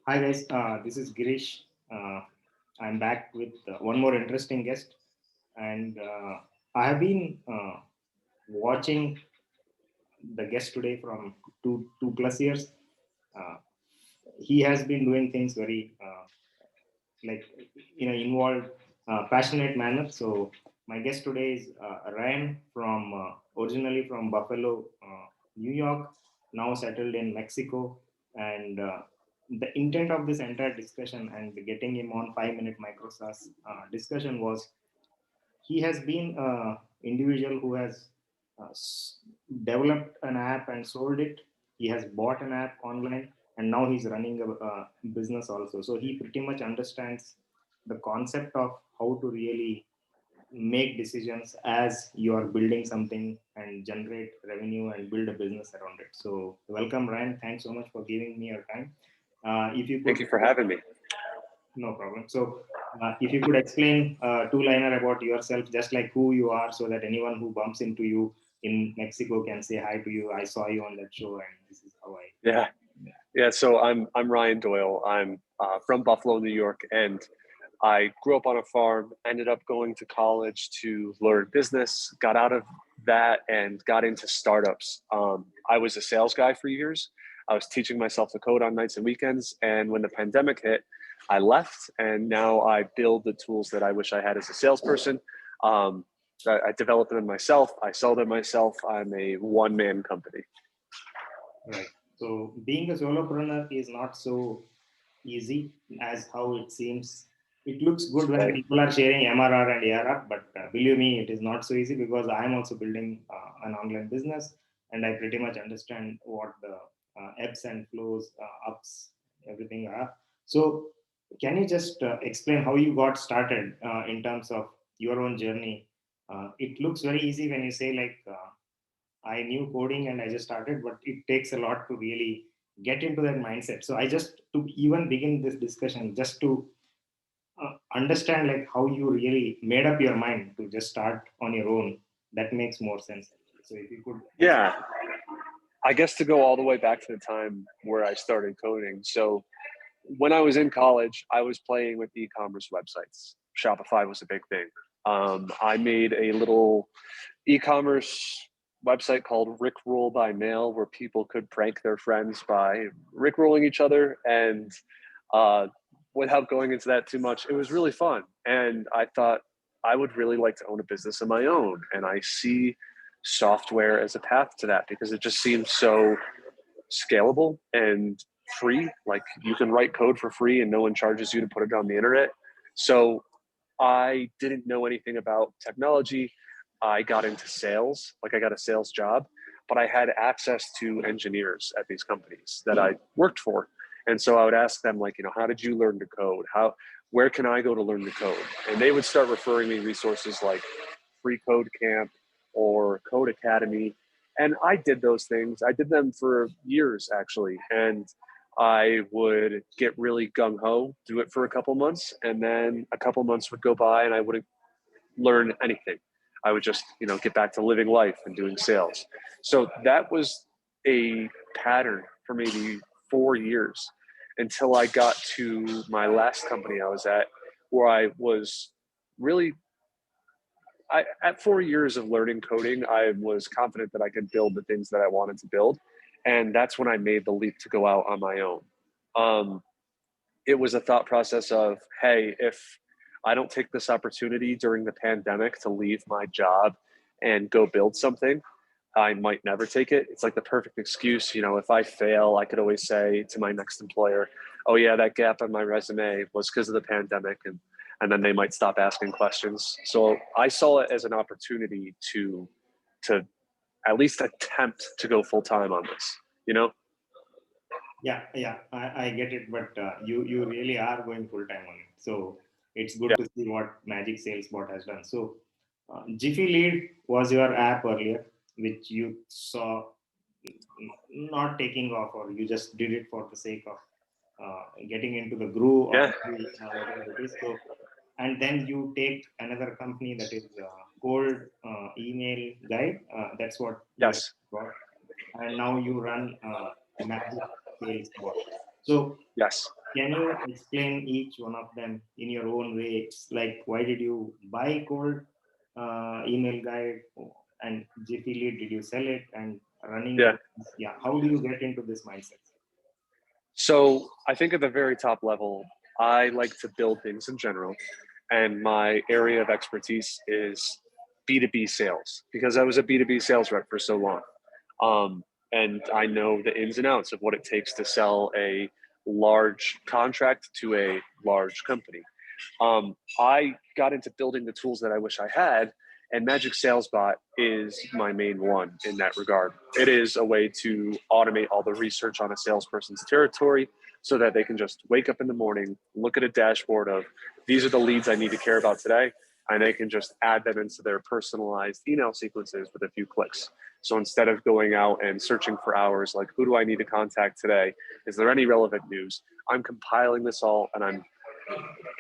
Hi guys, this is Girish. I'm back with one more interesting guest, and I have been watching the guest today from two plus years. Uh, he has been doing things very like in an involved, passionate manner. So my guest today is Ryan from originally from Buffalo, New York, now settled in Mexico, and the intent of this entire discussion and getting him on 5 minute MicroSaaS discussion was he has been an individual who has developed an app and sold it. He has bought an app online and now he's running a business also. So he pretty much understands the concept of how to really make decisions as you are building something and generate revenue and build a business around it. So welcome, Ryan. Thanks so much for giving me your time. If you Thank could you for having me. No problem. So, if you could explain two-liner about yourself, just like who you are, so that anyone who bumps into you in Mexico can say hi to you. I saw you on that show, and this is how I. Yeah, yeah. So I'm Ryan Doyle. I'm from Buffalo, New York, and I grew up on a farm. Ended up going to college to learn business. Got out of that and got into startups. I was a sales guy for years. I was teaching myself to code on nights and weekends. And when the pandemic hit, I left, and now I build the tools that I wish I had as a salesperson. Um, I develop them myself. I sell them myself. I'm a one-man company. Right. So, being a solopreneur is not so easy as how it seems. It looks good when Right. people are sharing MRR and ARR, but believe me, it is not so easy because I am also building an online business, and I pretty much understand what the ebbs and flows, ups, everything are. So, can you just explain how you got started in terms of your own journey? It looks very easy when you say like I knew coding and I just started, but it takes a lot to really get into that mindset. So I just to even begin this discussion, just to understand like how you really made up your mind to just start on your own. That makes more sense. So if you could explain. Yeah. I guess to go all the way back to the time where I started coding. So when I was in college, I was playing with e-commerce websites. Shopify was a big thing. I made a little e-commerce website called Rickroll by Mail, where people could prank their friends by rickrolling each other. And uh, without going into that too much, it was really fun. And I thought I would really like to own a business of my own. And I see software as a path to that because it just seems so scalable and free. Like you can write code for free and no one charges you to put it on the internet. So I didn't know anything about technology. I got into sales, like I got a sales job, but I had access to engineers at these companies that I worked for. And so I would ask them like, how did you learn to code? Where can I go to learn to code? And they would start referring me resources like Free Code Camp or Code Academy. And I did those things. I did them for years actually. And I would get really gung ho, do it for a couple months, and then a couple months would go by and I wouldn't learn anything. I would just, get back to living life and doing sales. So that was a pattern for maybe 4 years until I got to my last company I was at, where I was really, at 4 years of learning coding, I was confident that I could build the things that I wanted to build. And that's when I made the leap to go out on my own. Um, it was a thought process of, hey, if I don't take this opportunity during the pandemic to leave my job and go build something, I might never take it. It's like the perfect excuse. If I fail, I could always say to my next employer, oh yeah, that gap on my resume was because of the pandemic. And then they might stop asking questions. So I saw it as an opportunity to at least attempt to go full time on this. Yeah, I get it, but you really are going full time on it. So it's good to see what Magic Sales Bot has done. So Jiffy Lead was your app earlier, which you saw not taking off, or you just did it for the sake of getting into the groove of Yeah. whatever it is. So, and then you take another company that is cold email guide. That's what you have Yes. got, and now you run Magic Sales Bot. So, Yes. Can you explain each one of them in your own way? It's like, why did you buy cold email guide and Jiffy Lead? Did you sell it and running a Yeah. business? Yeah. How do you get into this mindset? So I think at the very top level, I like to build things in general. And my area of expertise is B2B sales because I was a B2B sales rep for so long. And I know the ins and outs of what it takes to sell a large contract to a large company. I got into building the tools that I wish I had, and Magic Sales Bot is my main one in that regard. It is a way to automate all the research on a salesperson's territory so that they can just wake up in the morning, look at a dashboard of these are the leads I need to care about today, and they can just add them into their personalized email sequences with a few clicks. So instead of going out and searching for hours, like who do I need to contact today? Is there any relevant news? I'm compiling this all and I'm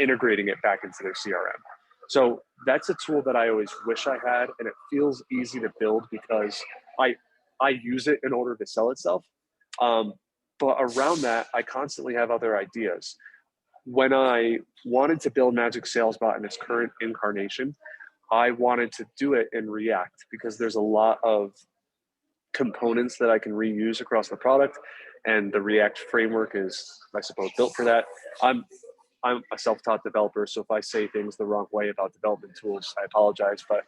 integrating it back into their CRM. So that's a tool that I always wish I had, and it feels easy to build because I I use it in order to sell itself. Um, but around that, I constantly have other ideas. When I wanted to build Magic Sales Bot in its current incarnation, I wanted to do it in React because there's a lot of components that I can reuse across the product, and the React framework is, I suppose, built for that. I'm I'm a self-taught developer, so if I say things the wrong way about development tools, I apologize. But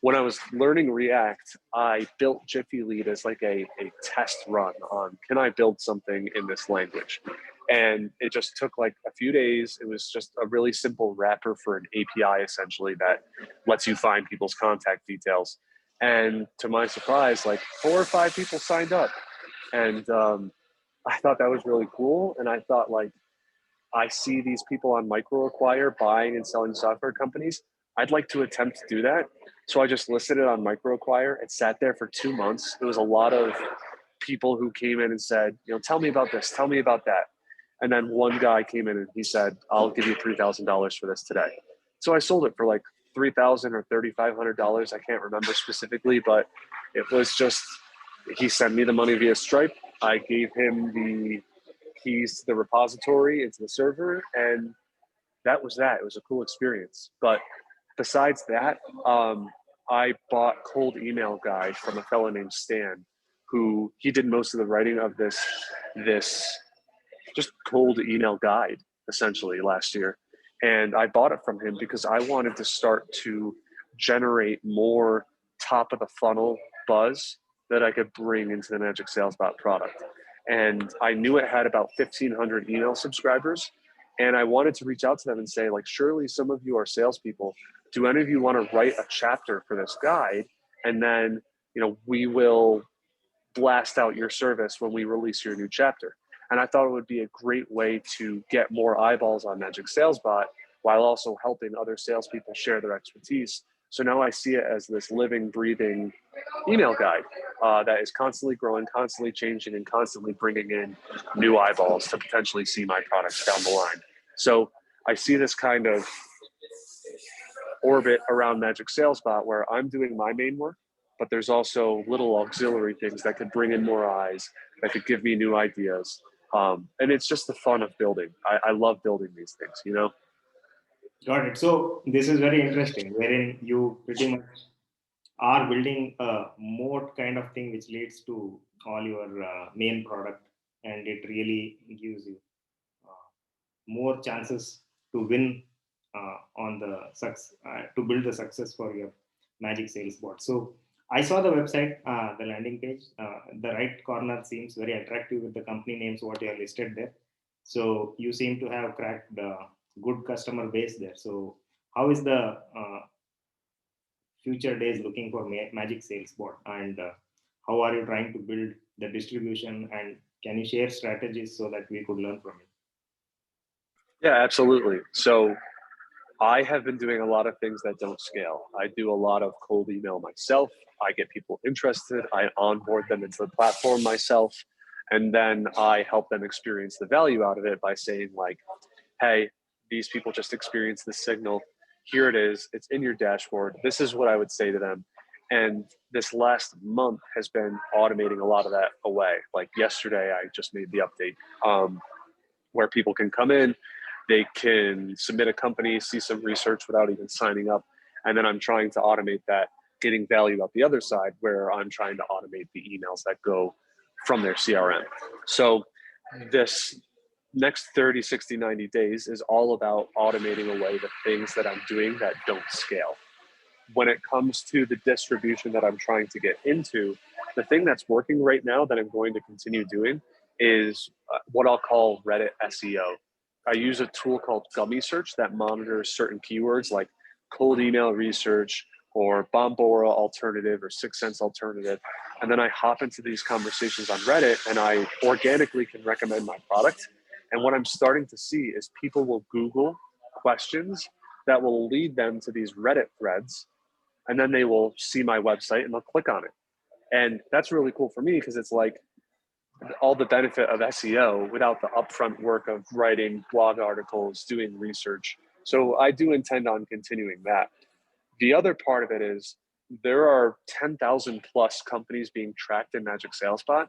when I was learning React, I built Jiffy Lead as like a test run on can I build something in this language? And it just took like a few days. It was just a really simple wrapper for an API essentially that lets you find people's contact details. And to my surprise, like 4 or 5 people signed up. And I thought that was really cool. And I thought like, I see these people on MicroAcquire buying and selling software companies. I'd like to attempt to do that. So I just listed it on MicroAcquire. It sat there for 2 months. It was a lot of people who came in and said, tell me about this, tell me about that. And then one guy came in and he said, I'll give you $3,000 for this today. So I sold it for like $3,000 or $3,500. I can't remember specifically, but it was just, he sent me the money via Stripe. I gave him the keys to the repository into the server, and that was that. It was a cool experience. But besides that, I bought cold email guide from a fellow named Stan, who he did most of the writing of this just cold email guide essentially last year. And I bought it from him because I wanted to start to generate more top of the funnel buzz that I could bring into the Magic Sales Bot product. And I knew it had about 1,500 email subscribers. And I wanted to reach out to them and say, like, surely some of you are salespeople. Do any of you want to write a chapter for this guide? And then, we will blast out your service when we release your new chapter. And I thought it would be a great way to get more eyeballs on Magic Sales Bot while also helping other salespeople share their expertise. So now I see it as this living, breathing email guide that is constantly growing, constantly changing, and constantly bringing in new eyeballs to potentially see my products down the line. So I see this kind of orbit around Magic Sales Bot where I'm doing my main work, but there's also little auxiliary things that could bring in more eyes, that could give me new ideas. And it's just the fun of building. I love building these things. Got it. So this is very interesting, wherein you pretty much are building a mode kind of thing, which leads to all your main product, and it really gives you uh, more chances to win on the success, to build the success for your Magic Sales Bot. So I saw the website, the landing page. The right corner seems very attractive with the company names what you are listed there. So you seem to have cracked good customer base there. So how is the future days looking for Magic Sales Bot, and how are you trying to build the distribution, and can you share strategies so that we could learn from it? Yeah, absolutely. So I have been doing a lot of things that don't scale. I do a lot of cold email myself. I get people interested. I onboard them into the platform myself. And then I help them experience the value out of it by saying, like, hey, these people just experienced this signal. Here it is. It's in your dashboard. This is what I would say to them. And this last month has been automating a lot of that away. Like yesterday, I just made the update. where people can come in, they can submit a company, see some research without even signing up. And then I'm trying to automate that, getting value out the other side where I'm trying to automate the emails that go from their CRM. So this next 30, 60, 90 days is all about automating away the things that I'm doing that don't scale. When it comes to the distribution that I'm trying to get into, the thing that's working right now that I'm going to continue doing is what I'll call Reddit SEO. I use a tool called Gummy Search that monitors certain keywords like cold email research or Bombora alternative or 6 Sense alternative. And then I hop into these conversations on Reddit and I organically can recommend my product. And what I'm starting to see is people will Google questions that will lead them to these Reddit threads. And then they will see my website and they'll click on it. And that's really cool for me because it's like all the benefit of SEO without the upfront work of writing blog articles, doing research. So I do intend on continuing that. The other part of it is there are 10,000 plus companies being tracked in Magic SalesBot,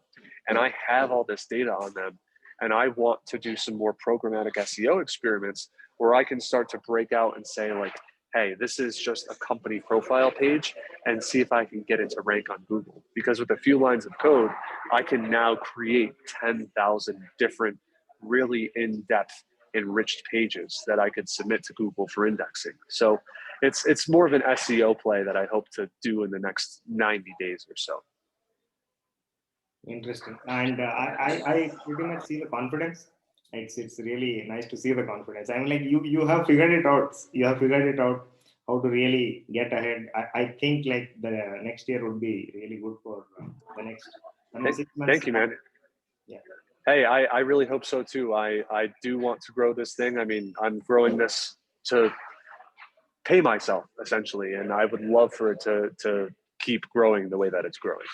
and I have all this data on them. And I want to do some more programmatic SEO experiments where I can start to break out and say like, hey, this is just a company profile page and see if I can get it to rank on Google. Because with a few lines of code, I can now create 10,000 different, really in-depth, enriched pages that I could submit to Google for indexing. So it's more of an SEO play that I hope to do in the next 90 days or so. Interesting. And I pretty much see the confidence. It's really nice to see the confidence. I'm like, you have figured it out. You have figured it out how to really get ahead. I think like the next year would be really good for the next 6 months. Thank you, man. Yeah. Hey, I really hope so too. I do want to grow this thing. I mean, I'm growing this to pay myself essentially, and I would love for it to keep growing the way that it's growing.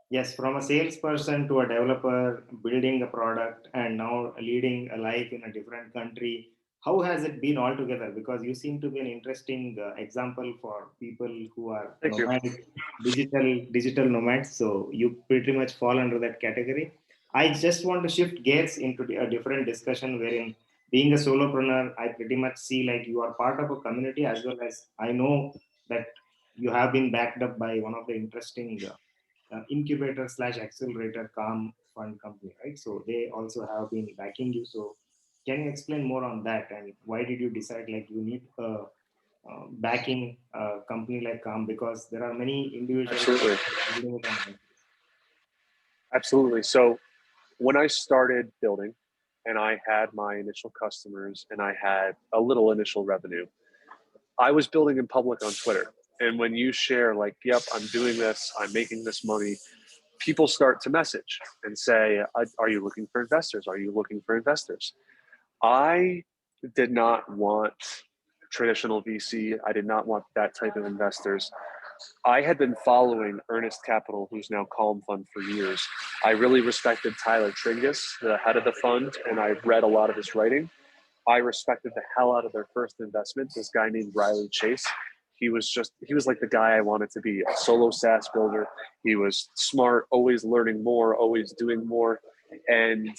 Yes, from a salesperson to a developer, building a product, and now leading a life in a different country. How has it been altogether? Because you seem to be an interesting example for people who are nomadic, digital nomads. So you pretty much fall under that category. I just want to shift gears into a different discussion wherein being a solopreneur, I pretty much see like you are part of a community as well as I know that you have been backed up by one of the interesting incubator slash accelerator calm fund company, right? So they also have been backing you. So can you explain more on that and why did you decide like you need a backing a company like calm, because there are many individuals. Absolutely. So when I started building and I had my initial customers and I had a little initial revenue, I was building in public on Twitter. And when you share like, yep, I'm doing this, I'm making this money, people start to message and say, are you looking for investors? Are you looking for investors? I did not want traditional VC. I did not want that type of investors. I had been following Earnest Capital, who's now Calm Fund, for years. I really respected Tyler Tringus, the head of the fund, and I read a lot of his writing. I respected the hell out of their first investment, this guy named Riley Chase. He was like the guy I wanted to be, a solo SaaS builder. He was smart, always learning more, always doing more. And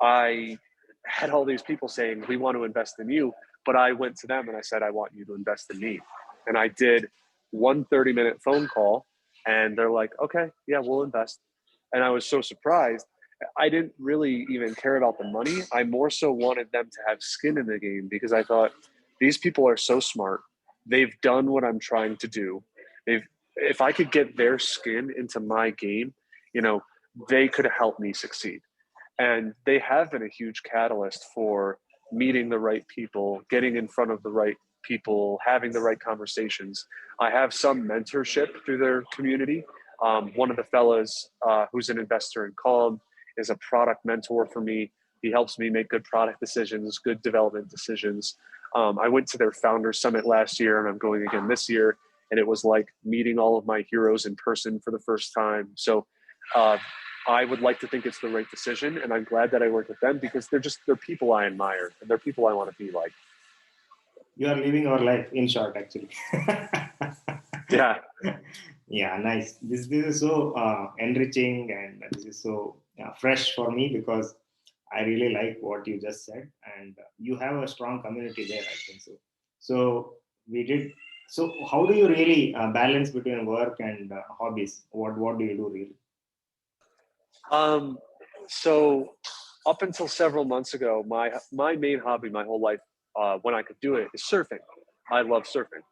I had all these people saying, we want to invest in you. But I went to them and I said, I want you to invest in me. And I did one 30-minute phone call and they're like, okay, yeah, we'll invest. And I was so surprised. I didn't really even care about the money. I more so wanted them to have skin in the game because I thought these people are so smart. They've done what I'm trying to do. If I could get their skin into my game, they could help me succeed. And they have been a huge catalyst for meeting the right people, getting in front of the right people, having the right conversations. I have some mentorship through their community. One of the fellas who's an investor in Calm is a product mentor for me. He helps me make good product decisions, good development decisions. I went to their founder summit last year and I'm going again this year. And it was like meeting all of my heroes in person for the first time. So I would like to think it's the right decision. And I'm glad that I worked with them because they're people I admire and they're people I want to be like. You are living our life in short, actually. Yeah. Yeah, nice. This is so enriching and this is so fresh for me because I really like what you just said, and you have a strong community there, I think so. So we did. So how do you really balance between work and hobbies? What do you do really? So up until several months ago, my main hobby my whole life, when I could do it, is surfing. I love surfing.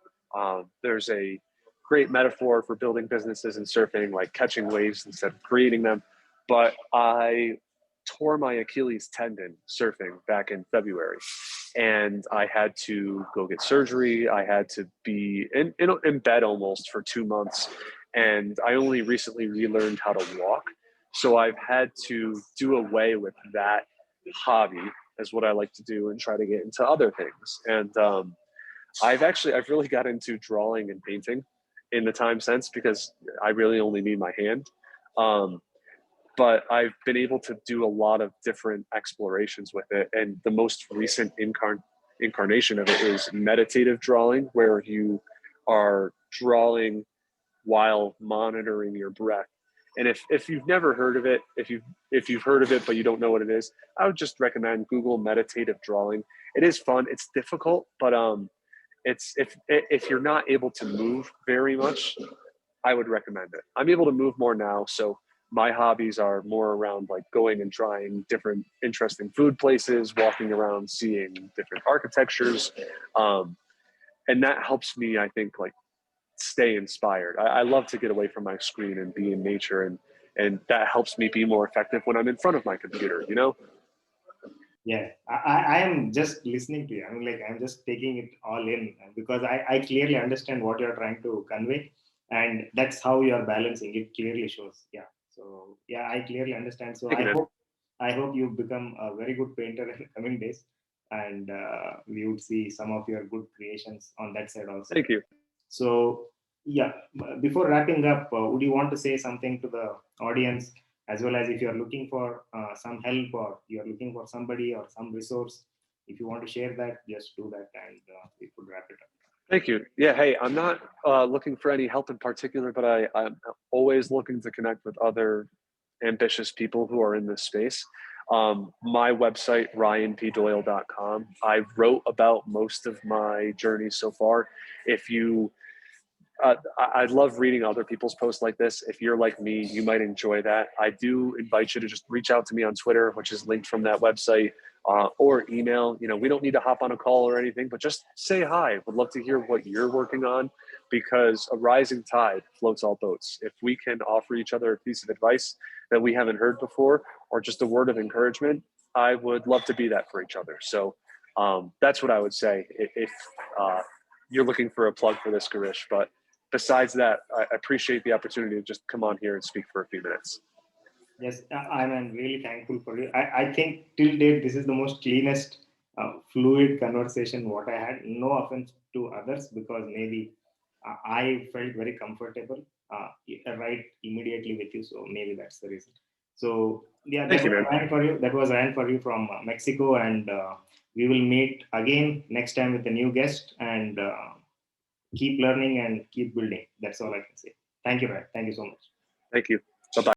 There's a great metaphor for building businesses in surfing, like catching waves instead of creating them. But I tore my Achilles tendon surfing back in February, and I had to go get surgery. I had to be in bed almost for 2 months, and I only recently relearned how to walk. So I've had to do away with that hobby as what I like to do and try to get into other things. And I've really got into drawing and painting in the time since, because I really only need my hand. Um, but I've been able to do a lot of different explorations with it. And the most recent incarnation of it is meditative drawing, where you are drawing while monitoring your breath. And if you've never heard of it, if you've heard of it but you don't know what it is, I would just recommend Google meditative drawing. It is fun. It's difficult, but it's if you're not able to move very much, I would recommend it. I'm able to move more now, so my hobbies are more around like going and trying different interesting food places, walking around, seeing different architectures, and that helps me, I think, like stay inspired. I love to get away from my screen and be in nature, and that helps me be more effective when I'm in front of my computer, you know? Yeah, I am just listening to you. I'm like, I'm just taking it all in because I clearly understand what you're trying to convey, and that's how you're balancing. It clearly shows. Yeah. So yeah, I clearly understand. So Thank you, man. I hope you become a very good painter in the coming days, and we would see some of your good creations on that side also. Thank you. So, yeah, before wrapping up, would you want to say something to the audience, as well as if you're looking for some help or you're looking for somebody or some resource? If you want to share that, just do that and we could wrap it up. Thank you. Yeah, hey, I'm not looking for any help in particular, but I'm always looking to connect with other ambitious people who are in this space. My website, ryanpdoyle.com, I wrote about most of my journey so far. If you I love reading other people's posts like this. If you're like me, you might enjoy that. I do invite you to just reach out to me on Twitter, which is linked from that website, or email. You know, we don't need to hop on a call or anything, but just say hi. Would love to hear what you're working on, because a rising tide floats all boats. If we can offer each other a piece of advice that we haven't heard before, or just a word of encouragement, I would love to be that for each other. So that's what I would say if you're looking for a plug for this, Garish. But besides that, I appreciate the opportunity to just come on here and speak for a few minutes. Yes, I'm really thankful for you. I think till date, this is the most cleanest, fluid conversation what I had. No offense to others, because maybe I felt very comfortable right immediately with you. So maybe that's the reason. So yeah, Thank that you, was man. Ryan for you. That was Ryan for you from Mexico, and we will meet again next time with a new guest, and keep learning and keep building. That's all I can say. Thank you, Ryan. Thank you so much. Thank you.